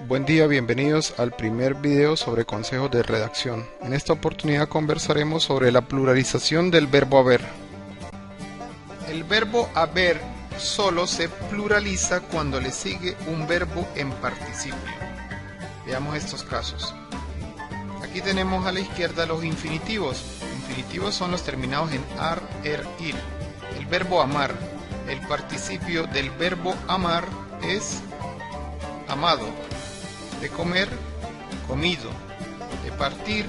Buen día, bienvenidos al primer video sobre consejos de redacción. En esta oportunidad conversaremos sobre la pluralización del verbo haber. El verbo haber solo se pluraliza cuando le sigue un verbo en participio. Veamos estos casos. Aquí tenemos a la izquierda los infinitivos. Infinitivos son los terminados en ar, er, ir. El verbo amar. El participio del verbo amar es amado. De comer, comido. De partir,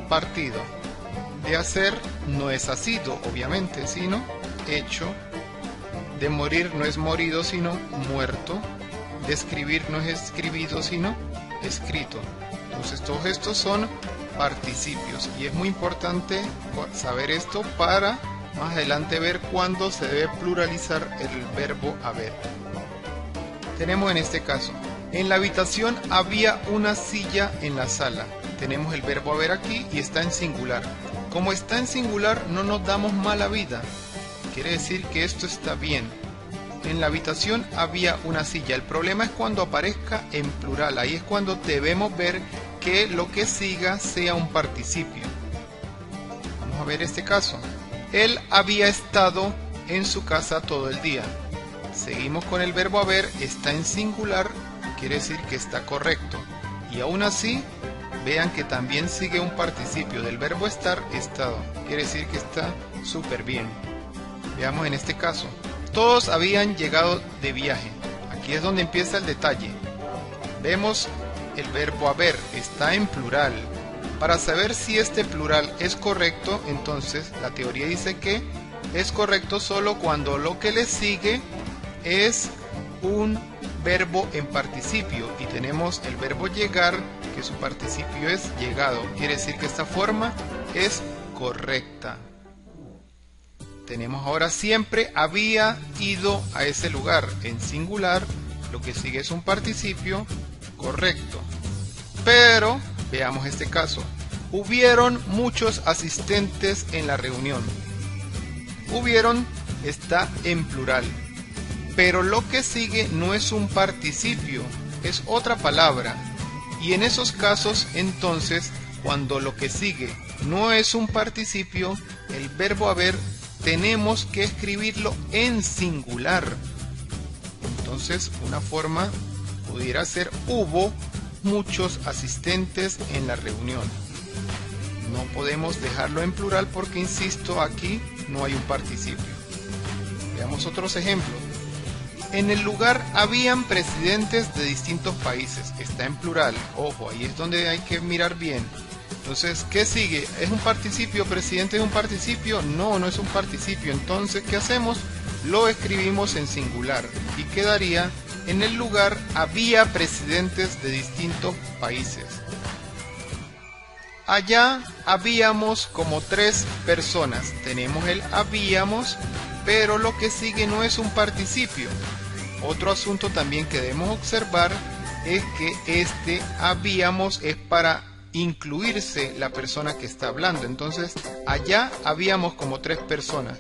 partido. De hacer no es hacido, obviamente, sino hecho. De morir no es morido, sino muerto. De escribir no es escribido, sino escrito. Entonces todos estos son participios y es muy importante saber esto para más adelante ver cuándo se debe pluralizar el verbo haber. Tenemos en este caso: en la habitación había una silla en la sala. Tenemos el verbo haber aquí y está en singular. Como está en singular, no nos damos mala vida. Quiere decir que esto está bien. En la habitación había una silla. El problema es cuando aparezca en plural. Ahí es cuando debemos ver que lo que siga sea un participio. Vamos a ver este caso. Él había estado en su casa todo el día. Seguimos con el verbo haber. Está en singular. Quiere decir que está correcto. Y aún así, vean que también sigue un participio del verbo estar, estado. Quiere decir que está súper bien. Veamos en este caso. Todos habían llegado de viaje. Aquí es donde empieza el detalle. Vemos el verbo haber, está en plural. Para saber si este plural es correcto, entonces la teoría dice que es correcto solo cuando lo que le sigue es un verbo en participio. Y tenemos el verbo llegar, que su participio es llegado. Quiere decir que esta forma es correcta. Tenemos ahora siempre había ido a ese lugar. En singular, lo que sigue es un participio correcto. Pero, veamos este caso. Hubieron muchos asistentes en la reunión. Hubieron está en plural. Pero lo que sigue no es un participio, es otra palabra. Y en esos casos, entonces, cuando lo que sigue no es un participio, el verbo haber tenemos que escribirlo en singular. Entonces, una forma pudiera ser: hubo muchos asistentes en la reunión. No podemos dejarlo en plural porque, insisto, aquí no hay un participio. Veamos otros ejemplos. En el lugar habían presidentes de distintos países. Está en plural. Ojo, ahí es donde hay que mirar bien. Entonces, ¿qué sigue? ¿Es un participio? ¿Presidente es un participio? No, no es un participio. Entonces, ¿qué hacemos? Lo escribimos en singular y quedaría: en el lugar había presidentes de distintos países. Allá habíamos como 3 personas. Tenemos el habíamos, pero lo que sigue no es un participio. Otro asunto también que debemos observar es que este habíamos es para incluirse la persona que está hablando. Entonces, allá habíamos como 3 personas.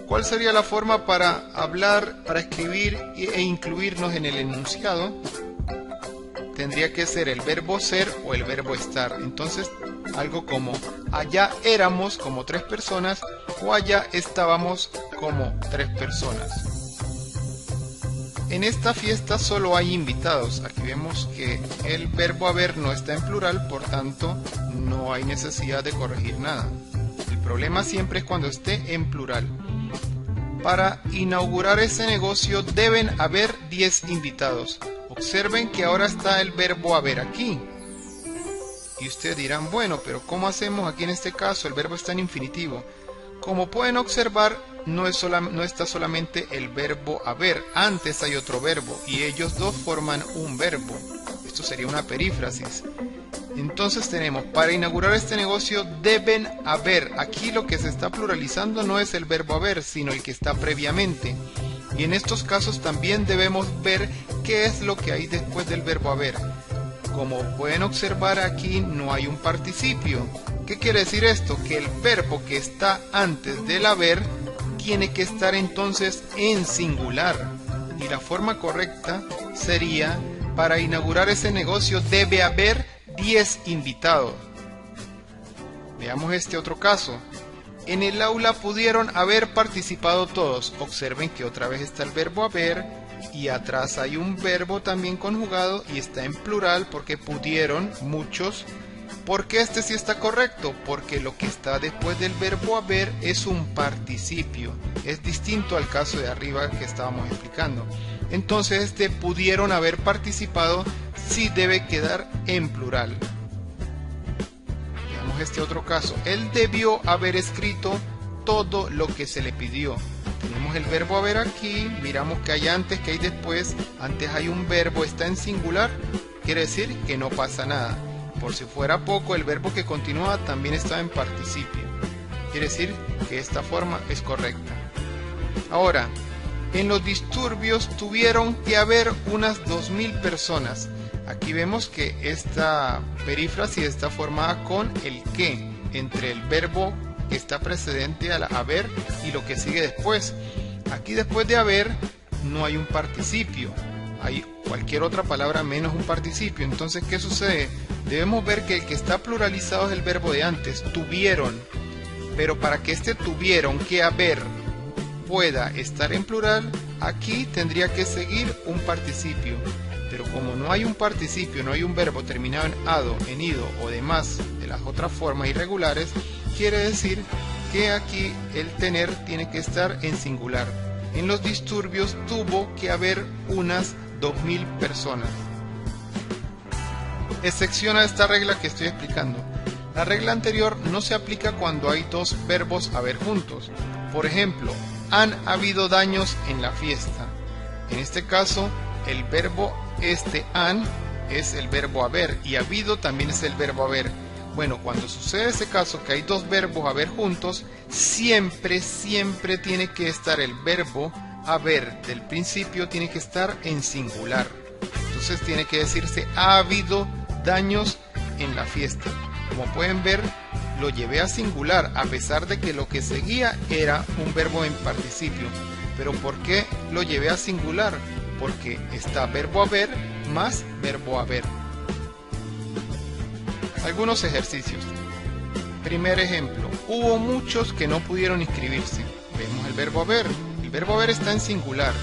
¿Cuál sería la forma para hablar, para escribir e incluirnos en el enunciado? Tendría que ser el verbo ser o el verbo estar. Entonces, algo como: allá éramos como 3 personas o allá estábamos como 3 personas. En esta fiesta solo hay invitados. Aquí vemos que el verbo haber no está en plural, por tanto no hay necesidad de corregir nada. El problema siempre es cuando esté en plural. Para inaugurar ese negocio deben haber 10 invitados. Observen que ahora está el verbo haber aquí. Y ustedes dirán: bueno, pero ¿cómo hacemos aquí en este caso? El verbo está en infinitivo. Como pueden observar, no está solamente el verbo haber, antes hay otro verbo y ellos dos forman un verbo. Esto sería una perífrasis. Entonces tenemos: para inaugurar este negocio deben haber. Aquí lo que se está pluralizando no es el verbo haber, sino el que está previamente. Y en estos casos también debemos ver qué es lo que hay después del verbo haber. Como pueden observar, aquí no hay un participio. ¿Qué quiere decir esto? Que el verbo que está antes del haber tiene que estar entonces en singular. Y la forma correcta sería: para inaugurar ese negocio debe haber 10 invitados. Veamos este otro caso. En el aula pudieron haber participado todos. Observen que otra vez está el verbo haber y atrás hay un verbo también conjugado y está en plural porque pudieron, muchos. ¿Por qué este sí está correcto? Porque lo que está después del verbo haber es un participio. Es distinto al caso de arriba que estábamos explicando. Entonces este pudieron haber participado sí debe quedar en plural. Veamos este otro caso. Él debió haber escrito todo lo que se le pidió. Tenemos el verbo haber aquí, miramos que hay antes, que hay después. Antes hay un verbo, está en singular, quiere decir que no pasa nada. Por si fuera poco, el verbo que continúa también está en participio. Quiere decir que esta forma es correcta. Ahora, en los disturbios tuvieron que haber unas 2000 personas. Aquí vemos que esta perífrasis está formada con el que, entre el verbo que está precedente al haber y lo que sigue después. Aquí después de haber no hay un participio. Hay cualquier otra palabra menos un participio. Entonces, ¿qué sucede? Debemos ver que el que está pluralizado es el verbo de antes, tuvieron. Pero para que este tuvieron que haber pueda estar en plural, aquí tendría que seguir un participio. Pero como no hay un participio, no hay un verbo terminado en ado, en ido o demás de las otras formas irregulares, quiere decir que aquí el tener tiene que estar en singular. En los disturbios tuvo que haber unas 2000 personas. Excepción a esta regla que estoy explicando. La regla anterior no se aplica cuando hay dos verbos haber juntos. Por ejemplo, han habido daños en la fiesta. En este caso, el verbo han es el verbo haber y habido también es el verbo haber. Bueno, cuando sucede ese caso que hay dos verbos haber juntos, siempre tiene que estar el verbo haber del principio, tiene que estar en singular. Entonces tiene que decirse ha habido daños en la fiesta. Como pueden ver, lo llevé a singular a pesar de que lo que seguía era un verbo en participio. ¿Pero por qué lo llevé a singular? Porque está verbo haber más verbo haber. Algunos ejercicios. Primer ejemplo, hubo muchos que no pudieron inscribirse. Vemos el verbo haber. El verbo haber está en singular.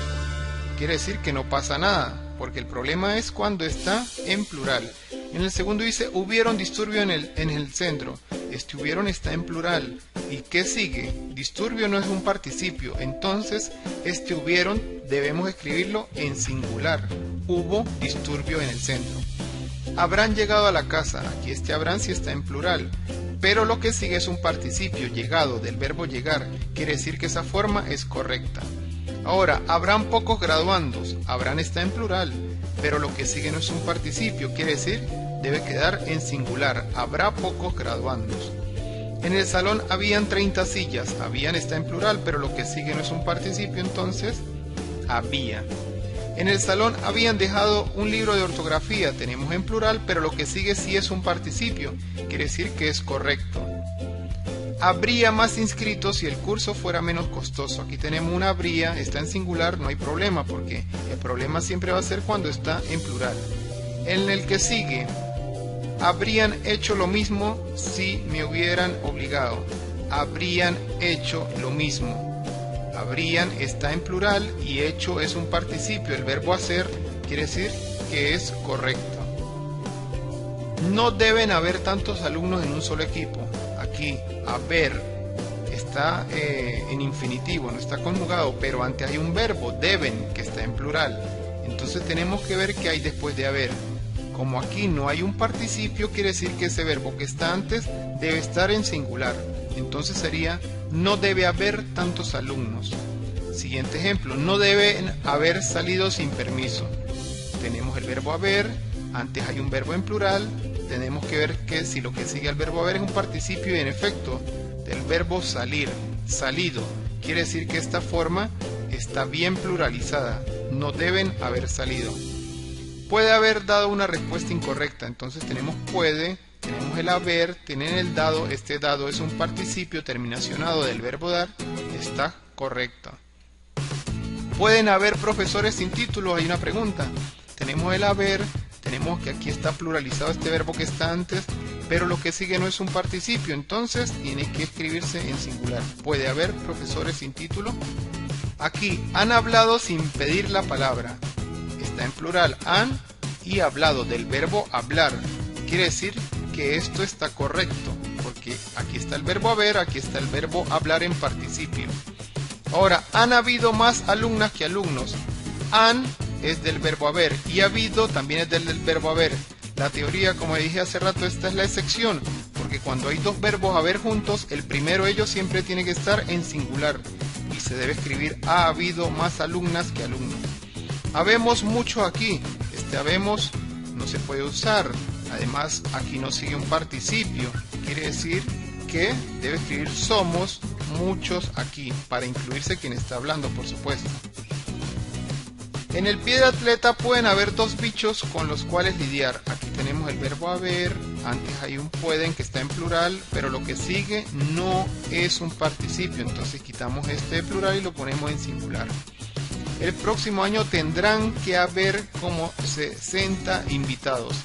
Quiere decir que no pasa nada, porque el problema es cuando está en plural. En el segundo dice, hubieron disturbio en el centro. Este hubieron está en plural. ¿Y qué sigue? Disturbio no es un participio, entonces este hubieron debemos escribirlo en singular. Hubo disturbio en el centro. Habrán llegado a la casa. Aquí este habrán sí está en plural. Pero lo que sigue es un participio, llegado, del verbo llegar. Quiere decir que esa forma es correcta. Ahora, habrán pocos graduandos. Habrán está en plural, pero lo que sigue no es un participio, quiere decir, debe quedar en singular. Habrá pocos graduandos. En el salón habían 30 sillas. Habían está en plural, pero lo que sigue no es un participio, entonces, había. En el salón habían dejado un libro de ortografía. Tenemos en plural, pero lo que sigue sí es un participio, quiere decir que es correcto. Habría más inscritos si el curso fuera menos costoso. Aquí tenemos una habría, está en singular, no hay problema porque el problema siempre va a ser cuando está en plural. En el que sigue, habrían hecho lo mismo si me hubieran obligado. Habrían hecho lo mismo. Habrían está en plural y hecho es un participio. El verbo hacer quiere decir que es correcto. No deben haber tantos alumnos en un solo equipo. Aquí, haber está en infinitivo, no está conjugado, pero antes hay un verbo, deben, que está en plural. Entonces tenemos que ver qué hay después de haber. Como aquí no hay un participio, quiere decir que ese verbo que está antes debe estar en singular. Entonces sería, no debe haber tantos alumnos. Siguiente ejemplo, no deben haber salido sin permiso. Tenemos el verbo haber, antes hay un verbo en plural. Tenemos que ver que si lo que sigue al verbo haber es un participio y en efecto del verbo salir, salido, quiere decir que esta forma está bien pluralizada, no deben haber salido. Puede haber dado una respuesta incorrecta, entonces tenemos puede, tenemos el haber, tienen el dado, este dado es un participio terminacionado del verbo dar, está correcto. ¿Pueden haber profesores sin título? Hay una pregunta. tenemos el haber, tenemos que aquí está pluralizado este verbo que está antes, pero lo que sigue no es un participio, entonces tiene que escribirse en singular. Puede haber profesores sin título. Aquí, han hablado sin pedir la palabra. Está en plural, han y hablado, del verbo hablar. Quiere decir que esto está correcto, porque aquí está el verbo haber, aquí está el verbo hablar en participio. Ahora, han habido más alumnas que alumnos. Han es del verbo haber y habido también es del verbo haber. La teoría, como dije hace rato, esta es la excepción, porque cuando hay dos verbos haber juntos, el primero de ellos siempre tiene que estar en singular y se debe escribir ha habido más alumnas que alumnos. Habemos mucho aquí. Este habemos no se puede usar. Además, aquí no sigue un participio. Quiere decir que debe escribir somos muchos aquí, para incluirse quien está hablando, por supuesto. En el pie de atleta pueden haber dos bichos con los cuales lidiar. Aquí tenemos el verbo haber, antes hay un pueden que está en plural, pero lo que sigue no es un participio, entonces quitamos este de plural y lo ponemos en singular. El próximo año tendrán que haber como 60 invitados.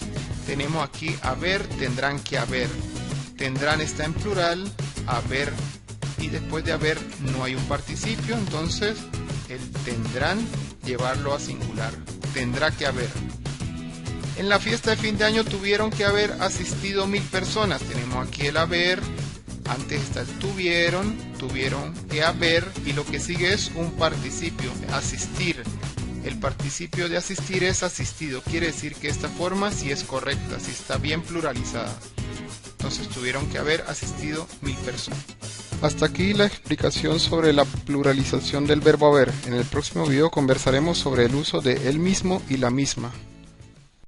Tenemos aquí haber, tendrán que haber. Tendrán está en plural, haber, y después de haber no hay un participio, entonces el tendrán llevarlo a singular. Tendrá que haber. En la fiesta de fin de año tuvieron que haber asistido 1000 personas. Tenemos aquí el haber, antes está el tuvieron que haber, y lo que sigue es un participio, asistir. El participio de asistir es asistido, quiere decir que esta forma sí es correcta, sí está bien pluralizada. Entonces tuvieron que haber asistido 1000 personas. Hasta aquí la explicación sobre la pluralización del verbo haber. En el próximo video conversaremos sobre el uso de el mismo y la misma.